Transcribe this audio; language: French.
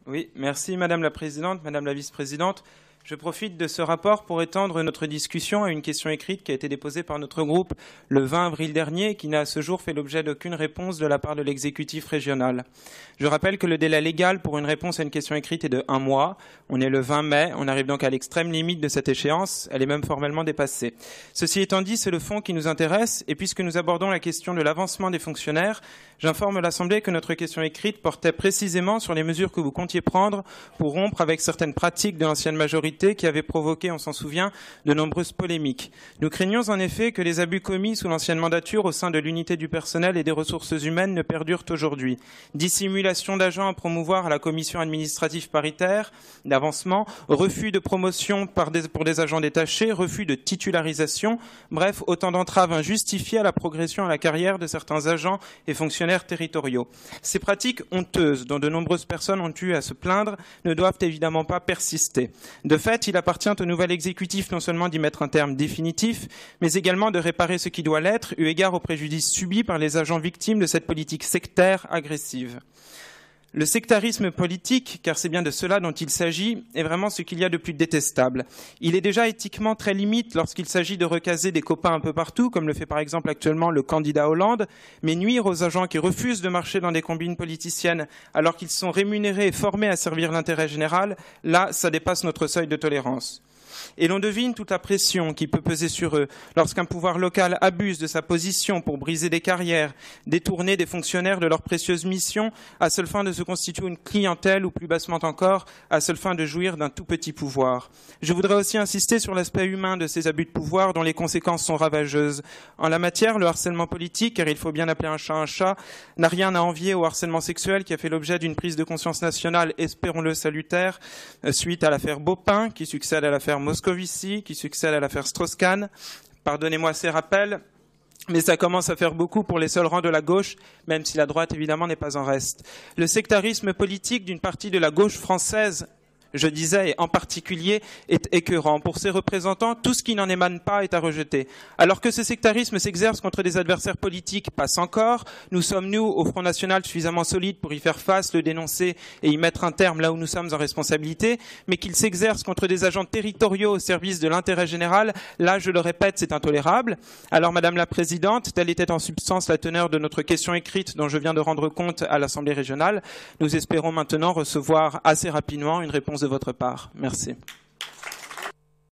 Oui, merci Madame la Présidente, Madame la Vice-Présidente. Je profite de ce rapport pour étendre notre discussion à une question écrite qui a été déposée par notre groupe le 20 avril dernier et qui n'a à ce jour fait l'objet d'aucune réponse de la part de l'exécutif régional. Je rappelle que le délai légal pour une réponse à une question écrite est de 1 mois. On est le 20 mai, on arrive donc à l'extrême limite de cette échéance. Elle est même formellement dépassée. Ceci étant dit, c'est le fond qui nous intéresse et puisque nous abordons la question de l'avancement des fonctionnaires, j'informe l'Assemblée que notre question écrite portait précisément sur les mesures que vous comptiez prendre pour rompre avec certaines pratiques de l'ancienne majorité qui avait provoqué, on s'en souvient, de nombreuses polémiques. Nous craignons en effet que les abus commis sous l'ancienne mandature au sein de l'unité du personnel et des ressources humaines ne perdurent aujourd'hui. Dissimulation d'agents à promouvoir à la commission administrative paritaire d'avancement, refus de promotion pour des agents détachés, refus de titularisation, bref, autant d'entraves injustifiées à la progression à la carrière de certains agents et fonctionnaires territoriaux. Ces pratiques honteuses, dont de nombreuses personnes ont eu à se plaindre, ne doivent évidemment pas persister. De fait, il appartient au nouvel exécutif non seulement d'y mettre un terme définitif, mais également de réparer ce qui doit l'être, eu égard aux préjudices subis par les agents victimes de cette politique sectaire agressive. Le sectarisme politique, car c'est bien de cela dont il s'agit, est vraiment ce qu'il y a de plus détestable. Il est déjà éthiquement très limite lorsqu'il s'agit de recaser des copains un peu partout, comme le fait par exemple actuellement le candidat Hollande, mais nuire aux agents qui refusent de marcher dans des combines politiciennes alors qu'ils sont rémunérés et formés à servir l'intérêt général, là, ça dépasse notre seuil de tolérance. Et l'on devine toute la pression qui peut peser sur eux lorsqu'un pouvoir local abuse de sa position pour briser des carrières, détourner des fonctionnaires de leur précieuse mission à seule fin de se constituer une clientèle ou plus bassement encore à seule fin de jouir d'un tout petit pouvoir. Je voudrais aussi insister sur l'aspect humain de ces abus de pouvoir dont les conséquences sont ravageuses. En la matière, le harcèlement politique, car il faut bien appeler un chat, n'a rien à envier au harcèlement sexuel qui a fait l'objet d'une prise de conscience nationale, espérons-le salutaire, suite à l'affaire Beaupin qui succède à l'affaire Moscovici, qui succède à l'affaire Strauss-Kahn. Pardonnez-moi ces rappels, mais ça commence à faire beaucoup pour les seuls rangs de la gauche, même si la droite, évidemment, n'est pas en reste. Le sectarisme politique d'une partie de la gauche française, je disais, et en particulier, est écœurant. Pour ses représentants, tout ce qui n'en émane pas est à rejeter. Alors que ce sectarisme s'exerce contre des adversaires politiques, passe encore. Nous sommes, nous, au Front National, suffisamment solides pour y faire face, le dénoncer et y mettre un terme là où nous sommes en responsabilité. Mais qu'il s'exerce contre des agents territoriaux au service de l'intérêt général, là, je le répète, c'est intolérable. Alors, Madame la Présidente, telle était en substance la teneur de notre question écrite dont je viens de rendre compte à l'Assemblée régionale. Nous espérons maintenant recevoir assez rapidement une réponse de votre part. Merci.